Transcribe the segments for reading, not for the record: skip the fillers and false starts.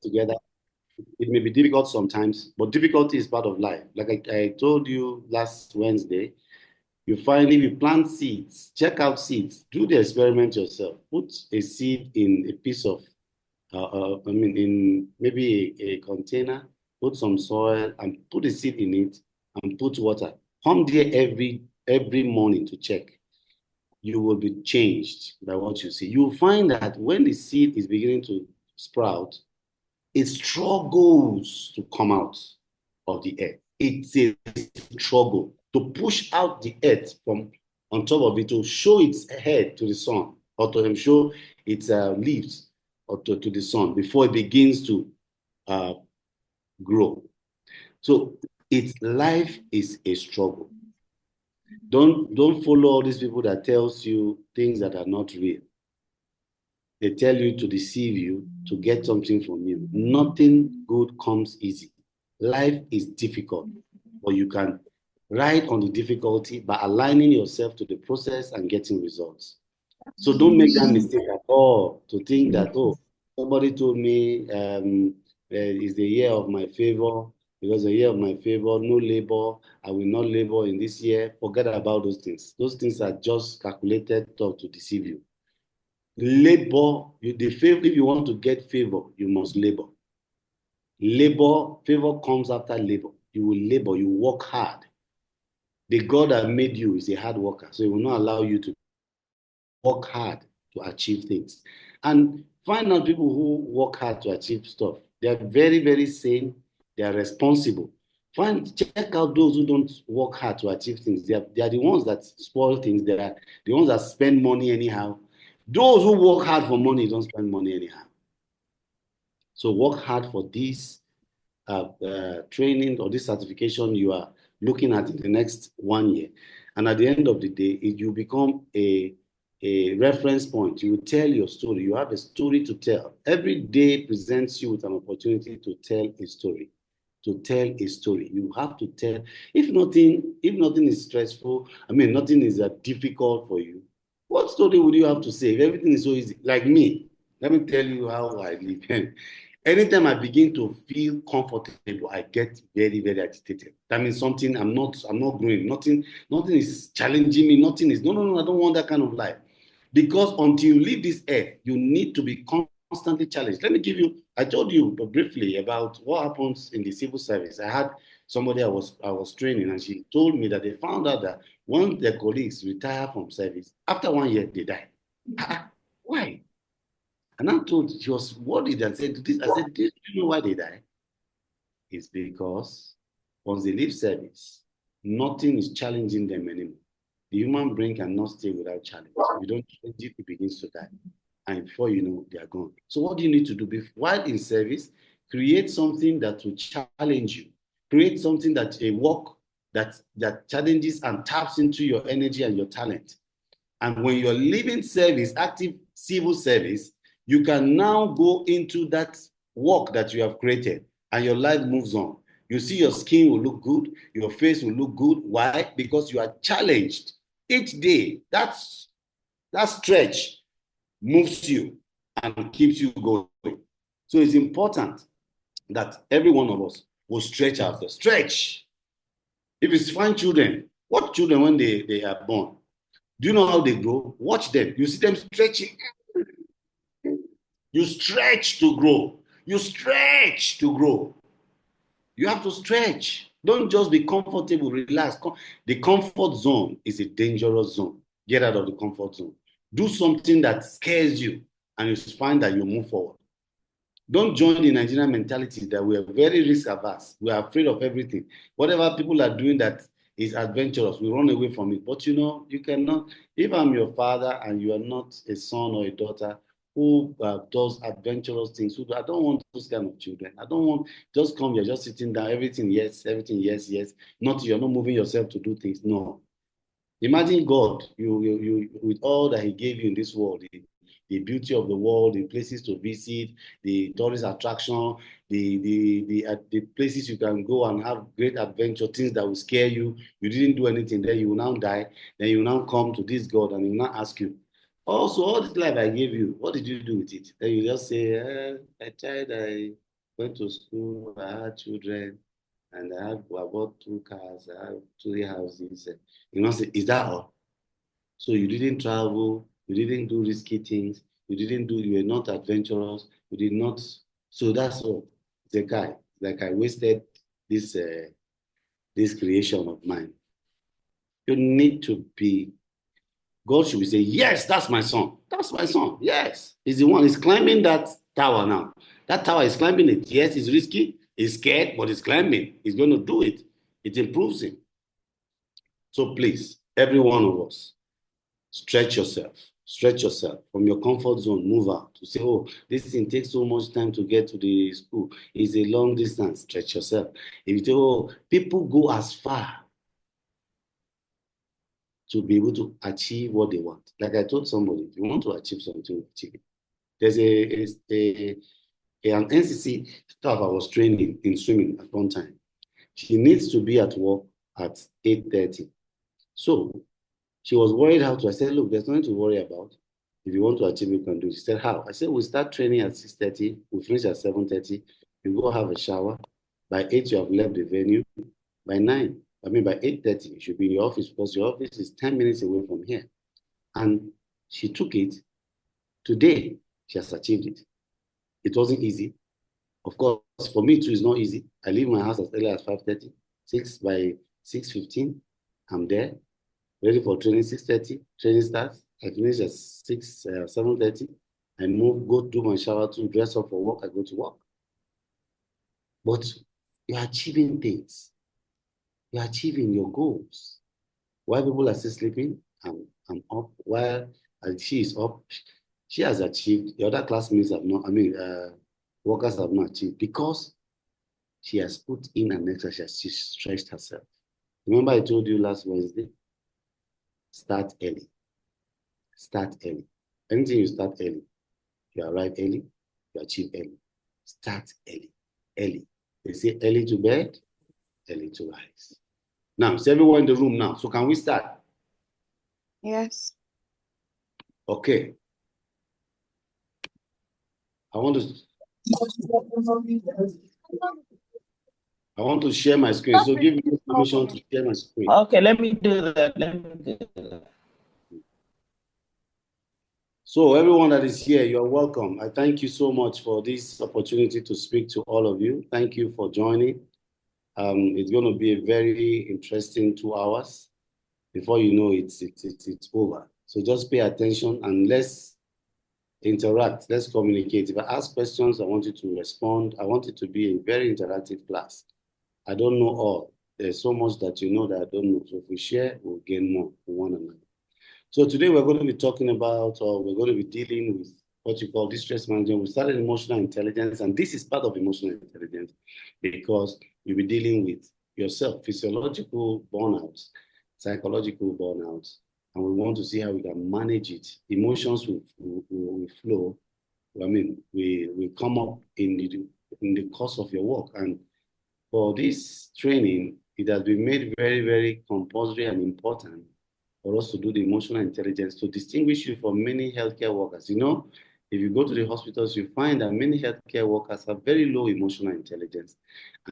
together. It may be difficult sometimes, but difficulty is part of life. Like I told you last Wednesday, you find if you plant seeds, check out seeds, do the experiment yourself. Put a seed in a piece of, in maybe a container, put some soil and put a seed in it and put water. Come there every morning to check. You will be changed by what you see. You'll find that when the seed is beginning to sprout, it struggles to come out of the earth. It's a struggle to push out the earth from on top of it to show its head to the sun or to show its leaves or to the sun before it begins to uh, grow. So its life is a struggle. Don't follow all these people that tells you things that are not real. They tell you to deceive you to get something from you. Nothing good comes easy. Life is difficult, but you can ride on the difficulty by aligning yourself to the process and getting results. So don't make that mistake at all to think that, oh, somebody told me it's the year of my favor. Because the year of my favor, no labor, I will not labor in this year. Forget about those things. Those things are just calculated to deceive you. Labor, the favor, if you want to get favor, you must labor. Labor, favor comes after labor. You will labor, you work hard. The God that made you is a hard worker, so he will not allow you to work hard to achieve things. And find out people who work hard to achieve stuff. They are very, very sane. They are responsible. Check out those who don't work hard to achieve things. They are the ones that spoil things. They are the ones that spend money anyhow. Those who work hard for money don't spend money anyhow. So work hard for this training or this certification you are looking at in the next 1 year. And at the end of the day, you become a reference point. You tell your story. You have a story to tell. Every day presents you with an opportunity to tell a story. To tell a story, you have to tell. If nothing is stressful, nothing is difficult for you. What story would you have to say if everything is so easy? Like me, let me tell you how I live. Anytime I begin to feel comfortable, I get very, very agitated. That means something I'm not growing. Nothing is challenging me. Nothing is, no, I don't want that kind of life. Because until you leave this earth, you need to be constantly challenged. Let me give you, I told you briefly about what happens in the civil service. I had somebody I was training, and she told me that they found out that when their colleagues retire from service, after 1 year, they die. Why? And I told she was worried and said, this, I said, do you know why they die? It's because once they leave service, nothing is challenging them anymore. The human brain cannot stay without challenge. If you don't change it, it begins to die. And before you know, they are gone. So what do you need to do? While in service, create something that will challenge you. Create something that a work that challenges and taps into your energy and your talent. And when you're leaving service, active civil service, you can now go into that work that you have created and your life moves on. You see your skin will look good, your face will look good. Why? Because you are challenged each day. That stretch moves you and keeps you going. So it's important that every one of us will stretch ourselves. Stretch. If it's find children, watch children when they are born. Do you know how they grow? Watch them. You see them stretching. You stretch to grow. You stretch to grow. You have to stretch. Don't just be comfortable, relax. The comfort zone is a dangerous zone. Get out of the comfort zone. Do something that scares you and you find that you move forward. Don't join the Nigerian mentality that we are very risk averse. We are afraid of everything. Whatever people are doing that is adventurous, we run away from it. But you cannot. If I'm your father and you are not a son or a daughter who does adventurous things, I don't want those kind of children. I don't want just come here, just sitting down, everything yes, yes. Not you're not moving yourself to do things. No. Imagine God, you with all that He gave you in this world, the beauty of the world, the places to visit, the tourist attraction, the places you can go and have great adventure, things that will scare you. You didn't do anything, then you will now die. Then you will now come to this God and He will now ask you, also, all this life I gave you, what did you do with it? Then you just say, I tried, went to school, I had children, and I bought 2 cars, I have 3 houses. You know, say, is that all? So you didn't travel, you didn't do risky things, you were not adventurous, you did not. So that's all. The guy, like I wasted this this creation of mine. You need to be. God should be saying, yes, that's my son. That's my son. Yes, he's the one. He's climbing that tower now. That tower is climbing it. Yes, it's risky. He's scared, but he's climbing. He's going to do it. It improves him. So please, every one of us, stretch yourself. Stretch yourself from your comfort zone. Move out to say, oh, this thing takes so much time to get to the school. It's a long distance. Stretch yourself. If you say, oh, people go as far to be able to achieve what they want. Like I told somebody, if you want to achieve something, achieve it. There's an NCC staff I was training in swimming at one time. She needs to be at work at 8:30. So she was worried how to. I said, look, there's nothing to worry about. If you want to achieve, you can do it. She said, how? I said, we start training at 6:30. We finish at 7:30. You go have a shower. By 8, you have left the venue. By 9, by 8:30, you should be in your office because your office is 10 minutes away from here. And she took it. Today, she has achieved it. It wasn't easy. Of course, for me too, it's not easy. I leave my house as early as 5:30. 6 by 6:15, I'm there, ready for training. 6:30, training starts. I finish at 7:30. I move, go do my shower to dress up for work. I go to work. But you're achieving things. You're achieving your goals. While people are still sleeping, I'm up. While she is up, she has achieved. The other classmates have not, workers have not achieved because she has put in an exercise. She stretched herself. Remember I told you last Wednesday, start early. Start early. Anything you start early, you arrive early, you achieve early. Start early. Early. They say early to bed, early to rise. Now, it's everyone in the room now. So can we start? Yes. Okay. I want to share my screen. So give me permission to share my screen. Okay, let me do that. So everyone that is here, you're welcome. I thank you so much for this opportunity to speak to all of you. Thank you for joining. It's going to be a very interesting 2 hours. Before you know it's over. So just pay attention and let's interact. Let's communicate. If I ask questions, I want you to respond. I want it to be a very interactive class. I don't know all. There's so much that you know that I don't know. So if we share, we'll gain more from one another. So today we're going to be talking about, or we're going to be dealing with what you call distress management. We started emotional intelligence, and this is part of emotional intelligence because you'll be dealing with yourself, physiological burnouts, psychological burnouts, and we want to see how we can manage it. Emotions will flow. We come up in the course of your work, and for this training, it has been made very, very compulsory and important for us to do the emotional intelligence to distinguish you from many healthcare workers. You know, if you go to the hospitals, you find that many healthcare workers have very low emotional intelligence.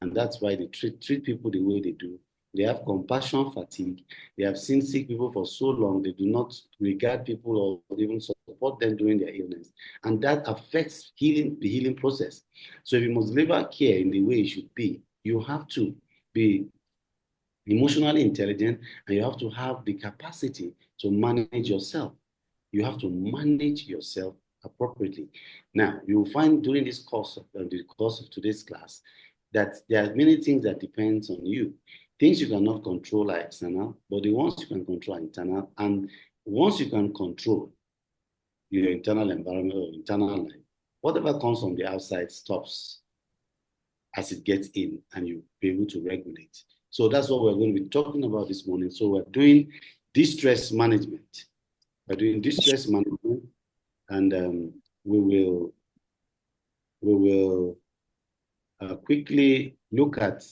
And that's why they treat people the way they do. They have compassion fatigue. They have seen sick people for so long, they do not regard people or even support them during their illness. And that affects the healing process. So if you must deliver care in the way it should be, you have to be emotionally intelligent and you have to have the capacity to manage yourself. You have to manage yourself appropriately. Now, you will find during the course of today's class that there are many things that depends on you. Things you cannot control are external, but the ones you can control are internal. And once you can control your internal environment or internal life, whatever comes from the outside stops as it gets in and you'll be able to regulate. So that's what we're going to be talking about this morning. So we're doing distress management. We're doing distress management, and we will quickly look at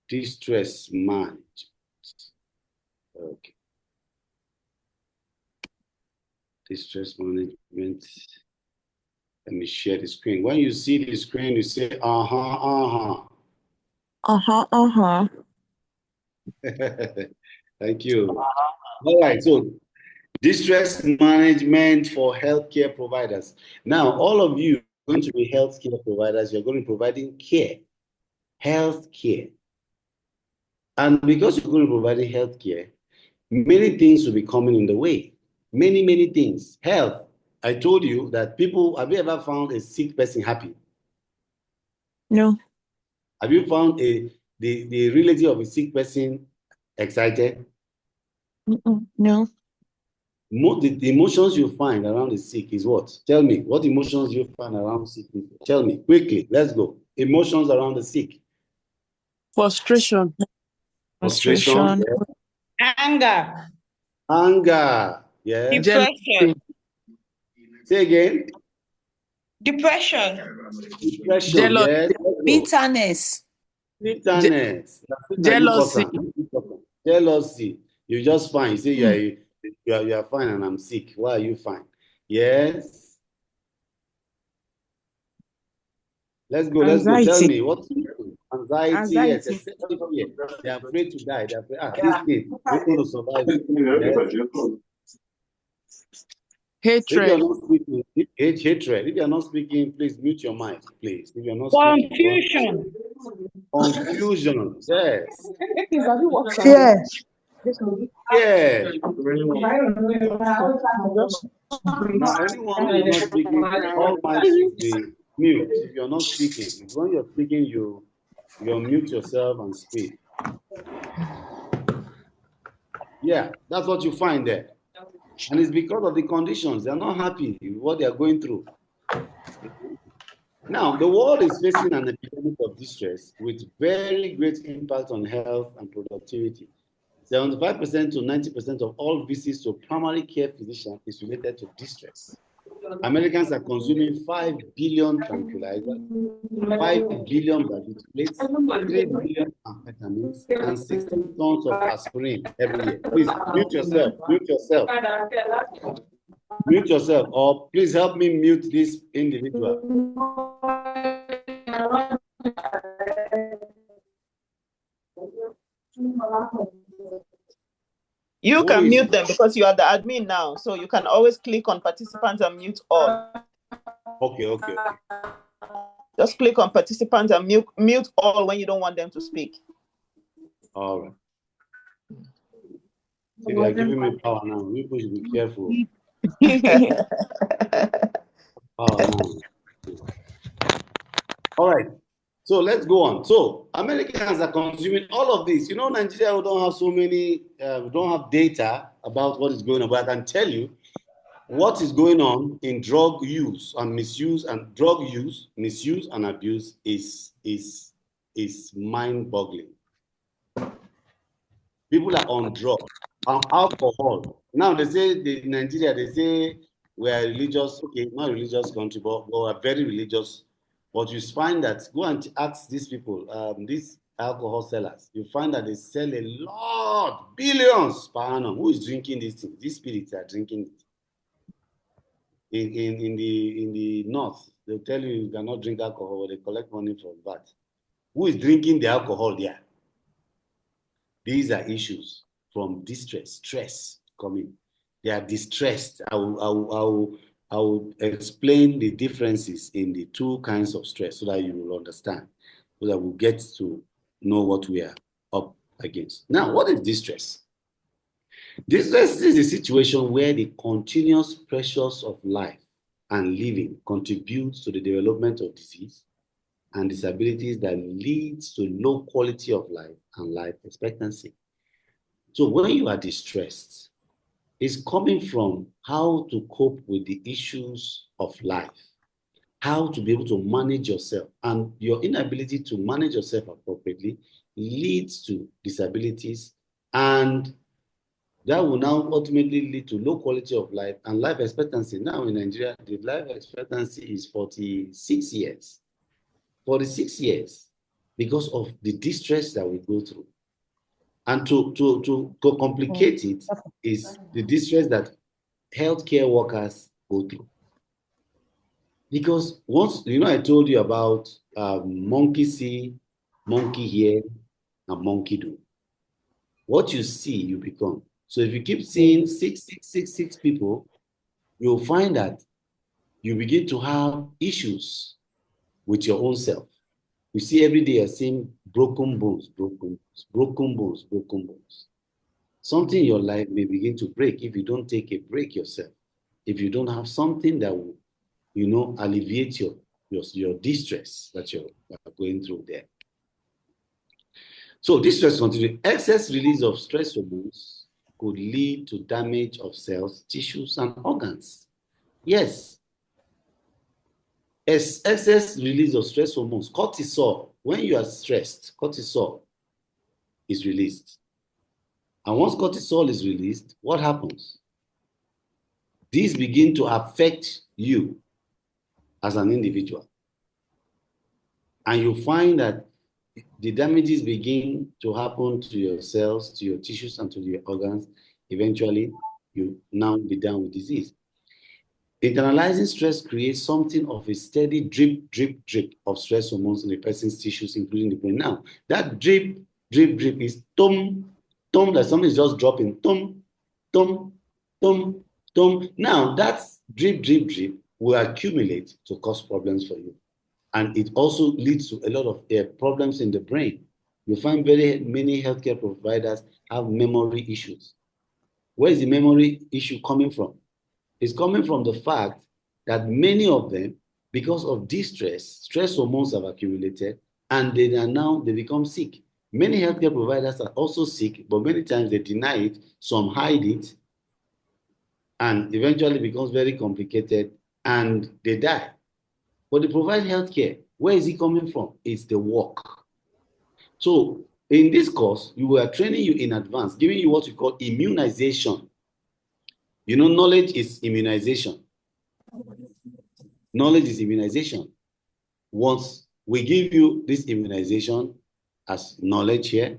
distress management. Okay. Distress management. Let me share the screen. When you see the screen, you say, uh-huh. Thank you. All right, so distress management for healthcare providers. Now, all of you are going to be healthcare providers. You're going to be providing care, health care. And because you're going to be providing health care, many things will be coming in the way. Many things. Health. I told you that people, have you ever found a sick person happy? No. Have you found the relative of a sick person excited? No. The emotions you find around the sick is what? Tell me, what emotions you find around sick people? Tell me, quickly, let's go. Emotions around the sick. Frustration. Frustration. Yeah. Anger. Anger. Yeah. Depression. Say again. Depression. Depression. Yes. Bitterness. Bitterness. Jealousy. Jealousy. You just fine. You say you are fine and I'm sick. Why are you fine? Yes. Let's go. Tell me what's anxiety. Yes. Especially fear. They are afraid to die. They're afraid. This thing, we're going to survive. Yes. Hatred. If you're not speaking, hatred. If you're not speaking, please mute your mic, please. If you're not Confusion. Confusion. Yes. Fear. Yeah. Now, anyone who is not speaking, all mics should be mute. If you're not speaking, when you're speaking, you mute yourself and speak. Yeah, that's what you find there. And it's because of the conditions. They're not happy with what they are going through. Now, the world is facing an epidemic of distress with very great impact on health and productivity. 75% to 90% of all visits to primary care physician is related to distress. Americans are consuming 5 billion tranquilizers, 5 billion barbiturates, 3 billion amphetamines, and 16 tons of aspirin every year. Please mute yourself. Mute yourself, or please help me mute this individual. You can mute them because you are the admin now, so you can always click on participants and mute all. Okay. Just click on participants and mute all when you don't want them to speak. All right. See, they are giving me power now. People should be careful. Power now. All right. So let's go on. So Americans are consuming all of this. You know, Nigeria, we don't have so many, we don't have data about what is going on, but I can tell you what is going on in drug use and misuse, and drug use, misuse and abuse is mind-boggling. People are on drugs, on alcohol. Now they say in Nigeria, they say we are religious, okay, not religious country, but we are very religious. But you find that, go and ask these people, these alcohol sellers, you find that they sell a lot, billions per annum. Who is drinking these things? These spirits are drinking it. In the north, they'll tell you cannot drink alcohol, they collect money from that. Who is drinking the alcohol there? These are issues from distress, stress coming. They are distressed. I will explain the differences in the two kinds of stress so that you will understand, so that we'll get to know what we are up against. Now, what is distress? Distress is a situation where the continuous pressures of life and living contributes to the development of disease and disabilities that leads to low quality of life and life expectancy. So when you are distressed, it's coming from how to cope with the issues of life, how to be able to manage yourself, and your inability to manage yourself appropriately leads to disabilities, and that will now ultimately lead to low quality of life and life expectancy. Now in Nigeria, the life expectancy is 46 years. 46 years because of the distress that we go through. And to complicate it is the distress that healthcare workers go through. Because once, I told you about monkey see, monkey hear, and monkey do. What you see, you become. So if you keep seeing 6 people, you'll find that you begin to have issues with your own self. You see every day you're seeing broken bones, broken bones, broken bones, broken bones. Something in your life may begin to break if you don't take a break yourself. If you don't have something that will, alleviate your distress that you're going through there. So distress continues. Excess release of stress hormones could lead to damage of cells, tissues, and organs. Yes. Excess release of stress hormones, cortisol. When you are stressed, cortisol is released. And once cortisol is released, what happens? These begin to affect you as an individual. And you find that the damages begin to happen to your cells, to your tissues, and to your organs. Eventually, you now be down with disease. Internalizing stress creates something of a steady drip, drip, drip of stress hormones in the person's tissues, including the brain. Now, that drip, drip, drip is tum, tum, that something is just dropping, tum, tum, tum, tum. Now, that drip, drip, drip will accumulate to cause problems for you. And it also leads to a lot of problems in the brain. You find very many healthcare providers have memory issues. Where is the memory issue coming from? It's coming from the fact that many of them, because of distress, stress hormones have accumulated, and they become sick. Many healthcare providers are also sick, but many times they deny it, some hide it, and eventually becomes very complicated, and they die. But they provide healthcare. Where is it coming from? It's the work. So in this course, we are training you in advance, giving you what we call immunization. Knowledge is immunization. Knowledge is immunization. Once we give you this immunization as knowledge here,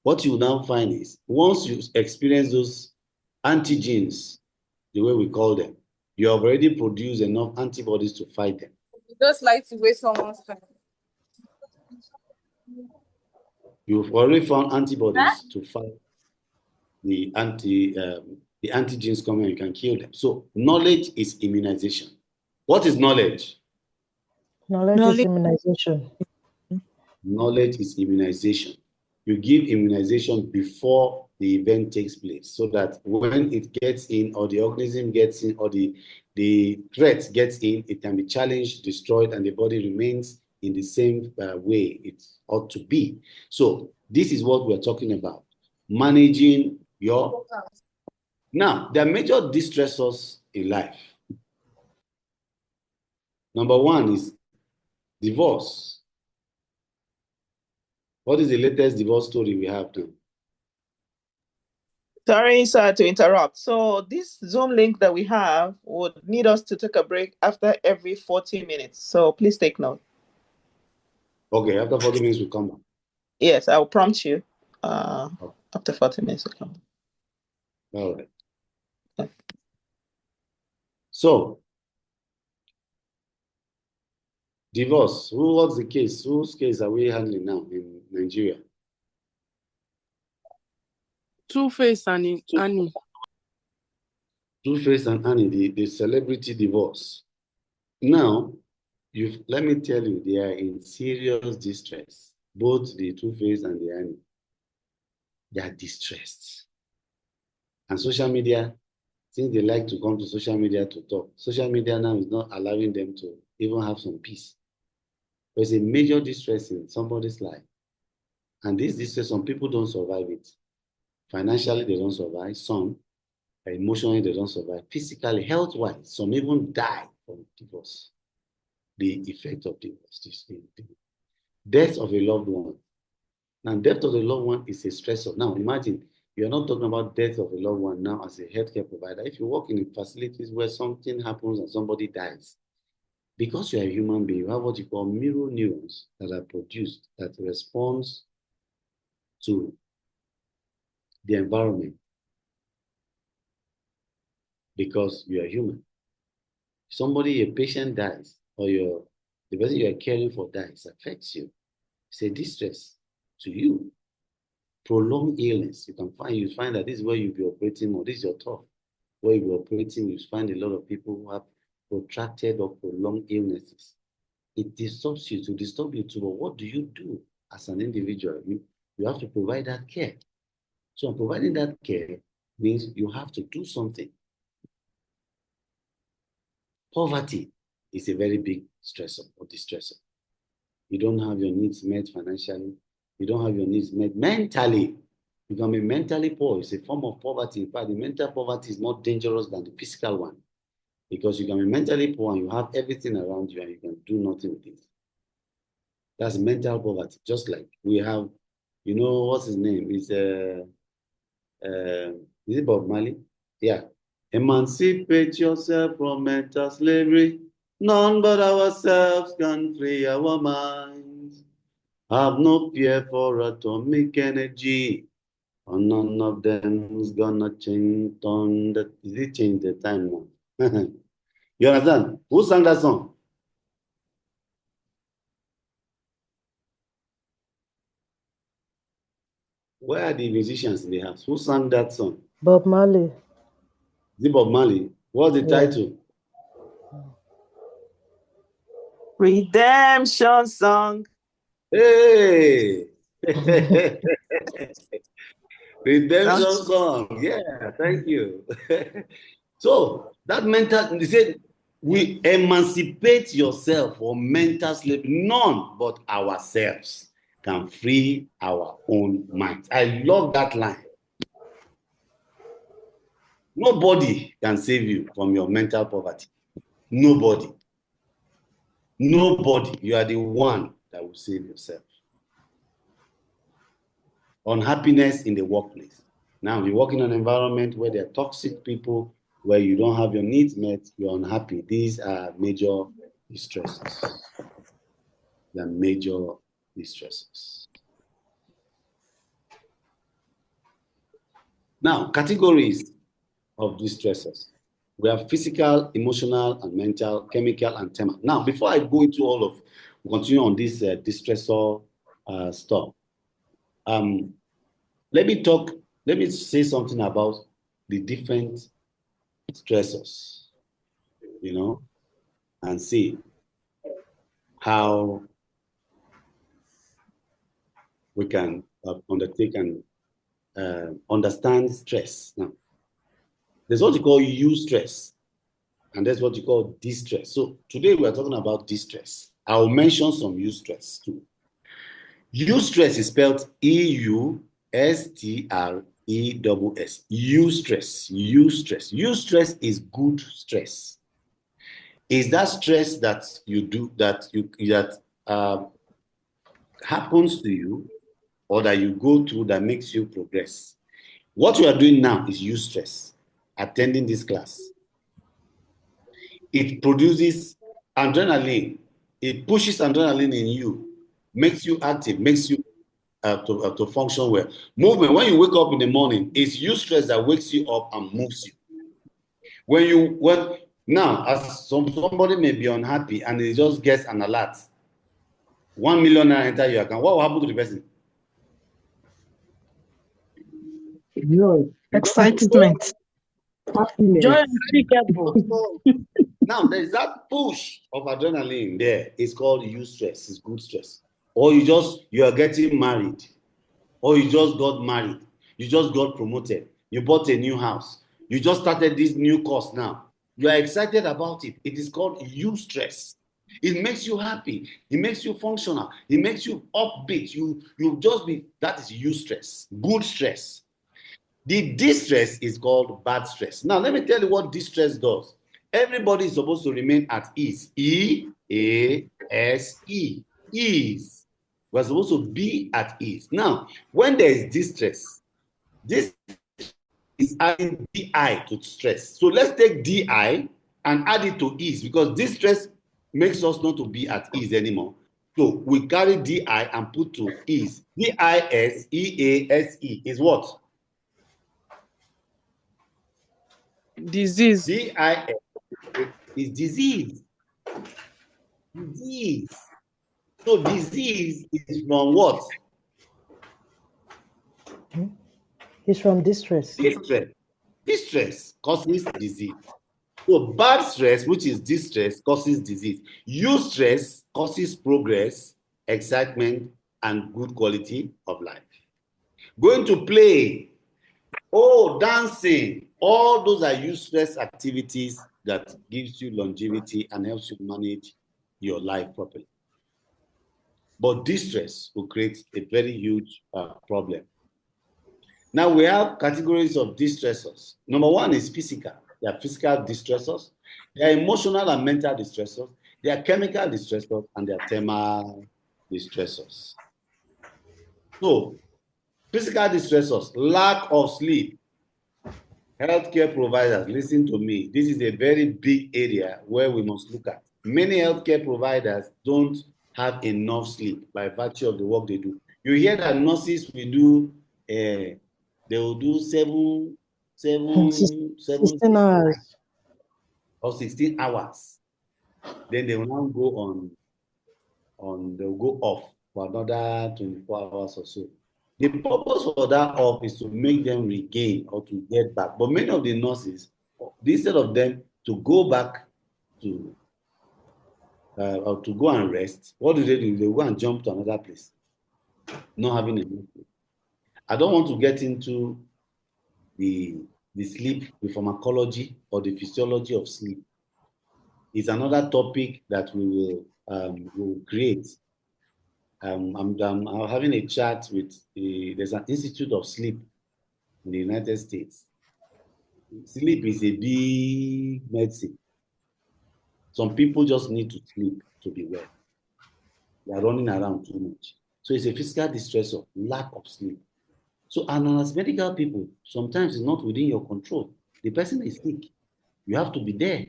what you now find is once you experience those antigens, the way we call them, you have already produced enough antibodies to fight them. You just like to waste someone's time. You've already found antibodies to fight the antigens coming, you can kill them. So knowledge is immunization. What is knowledge? Knowledge is immunization. Knowledge is immunization. You give immunization before the event takes place so that when it gets in or the organism gets in or the threat gets in, it can be challenged, destroyed, and the body remains in the same way it ought to be. So this is what we're talking about. Managing your... Now, there are major distressors in life. Number one is divorce. What is the latest divorce story we have now? Sorry, sir, to interrupt. So this Zoom link that we have would need us to take a break after every 40 minutes. So please take note. Okay, after 40 minutes, we come back. Yes, I'll prompt you. After 40 minutes, we'll come back. All right. Okay. So, divorce. What's the case? Whose case are we handling now in Nigeria? Two-Face and Annie. Two-Face and Annie, the celebrity divorce. Now, let me tell you, they are in serious distress. Both the Two-Face and the Annie. They are distressed. And social media, since they like to come to social media to talk, social media now is not allowing them to even have some peace. There's a major distress in somebody's life. And this distress, some people don't survive it. Financially, they don't survive. Some, emotionally, they don't survive. Physically, health-wise, some even die from divorce. The effect of divorce, this thing. Death of a loved one. Now, death of a loved one is a stressor. Now, imagine, you're not talking about death of a loved one now as a healthcare provider. If you work in facilities where something happens and somebody dies, because you're a human being, you have what you call mirror neurons that are produced that responds to the environment because you are human. A patient dies, or the person you are caring for dies, affects you. It's a distress to you. Prolonged illness, you find that this is where you'll be operating more. This is your top. Where you'll be operating, you find a lot of people who have protracted or prolonged illnesses. It disturbs you to disturb you too. But what do you do as an individual? You have to provide that care. So providing that care means you have to do something. Poverty is a very big stressor or distressor. You don't have your needs met financially. You don't have your needs met mentally. You can be mentally poor. It's a form of poverty. In fact, the mental poverty is more dangerous than the physical one, because you can be mentally poor and you have everything around you and you can do nothing with it. That's mental poverty. Just like we have, what's his name? Is it Bob Marley? Yeah. Emancipate yourself from mental slavery. None but ourselves can free our minds. Have no fear for atomic energy. And none of them is gonna change change the time now? You understand? Who sang that song? Where are the musicians in the house? Who sang that song? Bob Marley. Is it Bob Marley? What's the title? Redemption song. Hey! Redemption song. Yeah, thank you. So that mental, they said, we emancipate yourself from mental slavery. None but ourselves can free our own minds. I love that line. Nobody can save you from your mental poverty. Nobody. Nobody. You are the one that will save yourself. Unhappiness in the workplace. Now, you're working in an environment where there are toxic people, where you don't have your needs met, you're unhappy. These are major distresses. They are major distresses. Now, categories of distresses. We have physical, emotional, and mental, chemical, and thermal. Now, before I go into we continue on this distressor stuff. Let me say something about the different stressors, and see how we can undertake and understand stress. Now, there's what you call eustress, and there's what you call distress. So today we are talking about distress. I'll mention some eustress too. Eustress is spelled EUSTRESS. Eustress. Eustress. Eustress is good stress. Is that stress that you do that happens to you or that you go through that makes you progress? What you are doing now is eustress. Attending this class. It produces adrenaline. It pushes adrenaline in you, makes you active, makes you to function well. Movement, when you wake up in the morning, it's eustress that wakes you up and moves you. Now, as somebody may be unhappy and he just gets an alert, 1 million naira enter your account, what will happen to the person? Excitement. Joy Now, there's that push of adrenaline there. It's called eustress. It's good stress. Or you are getting married, or you just got married, you just got promoted, you bought a new house, you just started this new course now. You are excited about it. It is called eustress. It makes you happy. It makes you functional. It makes you upbeat. That is eustress. Good stress. The distress is called bad stress. Now, let me tell you what distress does. Everybody is supposed to remain at ease. E-A-S-E. Ease. We're supposed to be at ease. Now, when there is distress, this is adding DI to stress. So let's take DI and add it to ease, because distress makes us not to be at ease anymore. So we carry DI and put to ease. D-I-S-E-A-S-E is what? Disease. D-I-S is disease. Disease. So disease is from what? It's from distress. Distress. Distress causes disease. So bad stress, which is distress, causes disease. Eustress causes progress, excitement, and good quality of life. Going to play, dancing, all those are eustress activities that gives you longevity and helps you manage your life properly. But distress will create a very huge problem. Now we have categories of distressors. Number one is physical. There are physical distressors. There are emotional and mental distressors. There are chemical distressors, and there are thermal distressors. So, physical distressors, lack of sleep. Healthcare providers, listen to me. This is a very big area where we must look at. Many healthcare providers don't have enough sleep by virtue of the work they do. You hear that nurses will do, they will do 16 hours. or 16 hours. Then they will now go they'll go off for another 24 hours or so. The purpose for that off is to make them regain or to get back. But many of the nurses, instead of them to go back to or to go and rest, what do? They go and jump to another place, not having enough sleep. I don't want to get into the sleep, the pharmacology or the physiology of sleep. It's another topic that we will create. I'm having a chat with there's an Institute of Sleep in the United States. Sleep is a big medicine. Some people just need to sleep to be well. They are running around too much. So it's a physical distressor, lack of sleep. So, and as medical people, sometimes it's not within your control. The person is sick. You have to be there.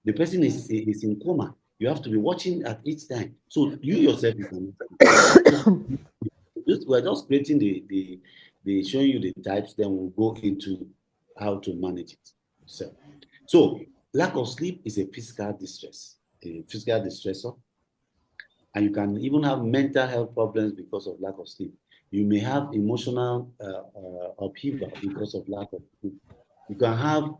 The person is in coma. You have to be watching at each time. So you yourself, you can. We're just creating the showing you the types, then we'll go into how to manage it. So lack of sleep is a physical distress, a physical distressor. And you can even have mental health problems because of lack of sleep. You may have emotional upheaval because of lack of sleep. You can have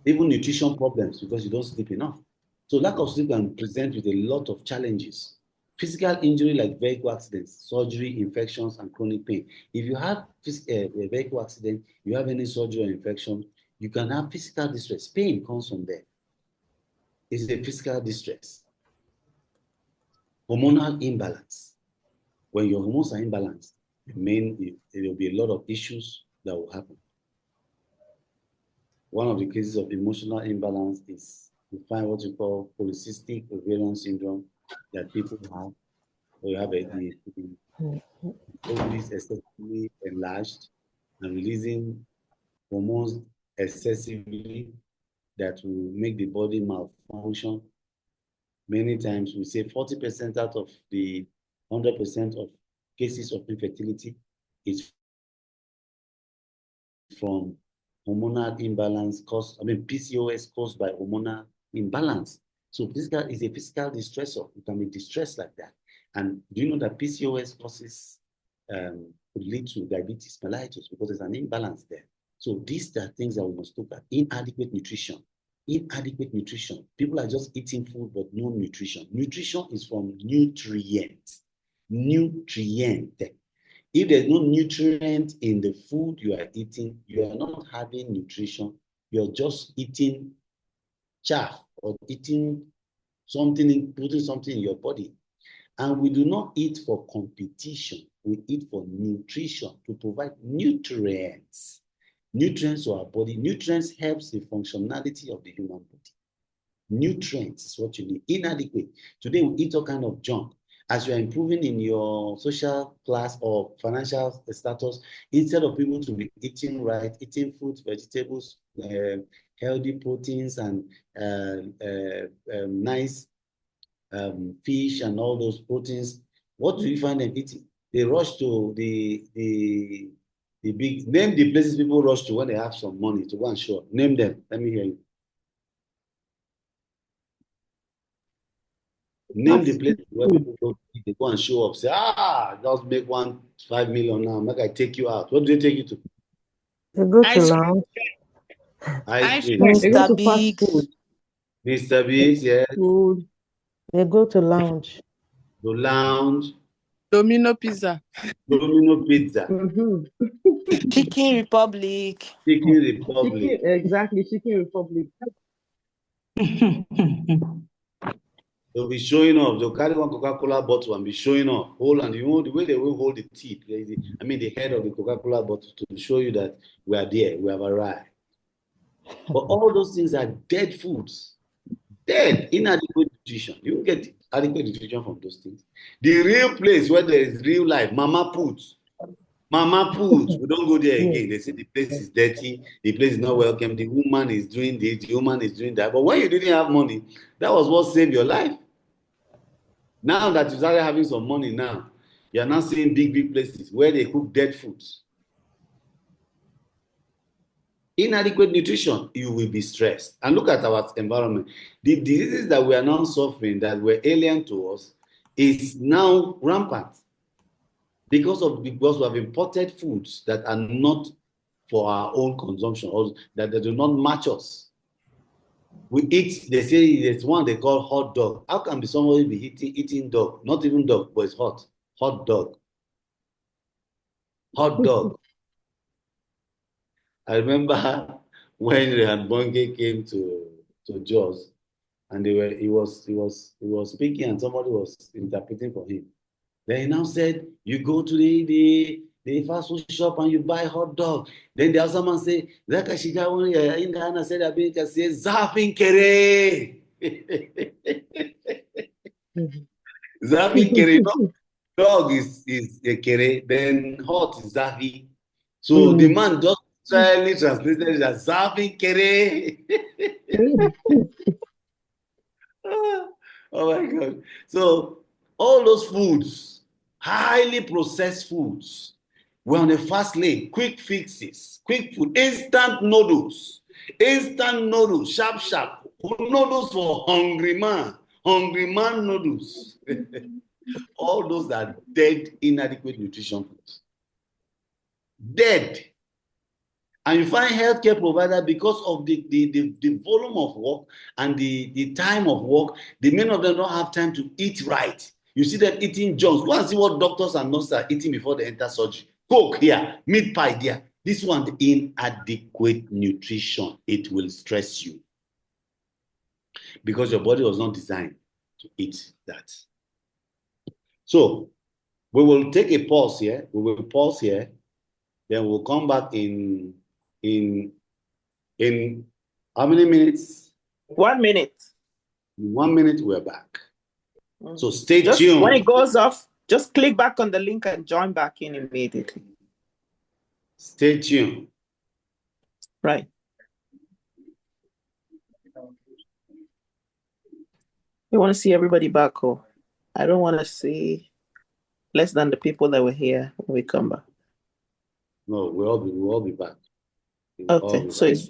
even nutrition problems because you don't sleep enough. So lack of sleep can present with a lot of challenges. Physical injury like vehicle accidents, surgery, infections, and chronic pain. If you have a vehicle accident, you have any surgery or infection, you can have physical distress. Pain comes from there. It's a physical distress. Hormonal imbalance. When your hormones are imbalanced, there will be a lot of issues that will happen. One of the cases of emotional imbalance is you find what you call polycystic ovarian syndrome that people have, or you have the ovaries excessively enlarged and releasing hormones excessively that will make the body malfunction. Many times we say 40% out of the 100% of cases of infertility is from hormonal imbalance PCOS caused by hormonal imbalance. So physical is a physical distressor. You can be distressed like that. And do you know that PCOS causes could lead to diabetes mellitus because there's an imbalance there. So these are things that we must look at. Inadequate nutrition. Inadequate nutrition. People are just eating food but no nutrition. Nutrition is from nutrients. Nutrient. If there's no nutrient in the food you are eating, you are not having nutrition. You're just eating chaff or eating something, putting something in your body. And we do not eat for competition. We eat for nutrition to provide nutrients. Nutrients to our body. Nutrients helps the functionality of the human body. Nutrients is what you need. Inadequate. Today we eat all kind of junk. As you are improving in your social class or financial status, instead of people to be eating right, eating fruits, vegetables, healthy proteins, and nice fish and all those proteins, what do you find them eating? They rush to the big, name the places people rush to when they have some money to go and show. Name them. Let me hear you. Name the place where people go to eat, they go and show off. Say, just make 5 million now. Make I take you out. What do they take you to? They go to Ice cream. lounge. Ice cream. They go Mr. to fast Biggs. food. Mr. Biggs, yes. Food. They go to lounge. The lounge. Domino pizza. Domino pizza. Mhm. Chicken Republic. Chicken Republic. Exactly, Chicken Republic. They'll be showing off. They'll carry one Coca-Cola bottle and be showing off. And the way they will hold the tip, the head of the Coca-Cola bottle to show you that we are there, we have arrived. But all those things are dead foods. Dead, inadequate nutrition. You won't get adequate nutrition from those things. The real place where there is real life, Mama Put. Mama Put, we don't go there again. They say the place is dirty, the place is not welcome, the woman is doing this, the woman is doing that. But when you didn't have money, that was what saved your life. Now that you started having some money now, you're now seeing big places where they cook dead foods. Inadequate nutrition, you will be stressed. And look at our environment. The diseases that we are now suffering, that were alien to us, is now rampant because we have imported foods that are not for our own consumption, or that they do not match us. We eat, they say there's one they call hot dog. How can somebody be eating dog? Not even dog, but it's hot. Hot dog. Hot dog. I remember when Reinhard Bonke came to Jaws, and he was speaking, and somebody was interpreting for him. Then he now said, you go to the fast food shop and you buy hot dog. Then the other man say, Zaka shiga wani inda ana said abin ka say zafin kere. Zafin kere. Dog is a kere, then hot is zafi. So the man just literally translated it as zafin kere. Oh my God. So all those foods, highly processed foods, were on a fast lane, quick fixes, quick food, instant noodles, sharp, noodles for hungry man noodles. All those are dead, inadequate nutrition foods. Dead. And you find healthcare provider, because of the volume of work and the time of work, many of them don't have time to eat right. You see them eating junks. Go and see what doctors and nurses are eating before they enter surgery. Coke here, meat pie there. This one, inadequate nutrition. It will stress you because your body was not designed to eat that. So we will take a pause here. We will pause here. Then we'll come back in how many minutes? 1 minute. In 1 minute, we're back. So stay tuned. When it goes off, just click back on the link and join back in immediately. Stay tuned. Right. We want to see everybody back. I don't want to see less than the people that were here when we come back. No, we'll all be back. Okay, so it's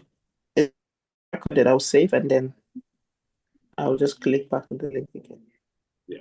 recorded. I'll save and then I'll just click back on the link again. Yeah.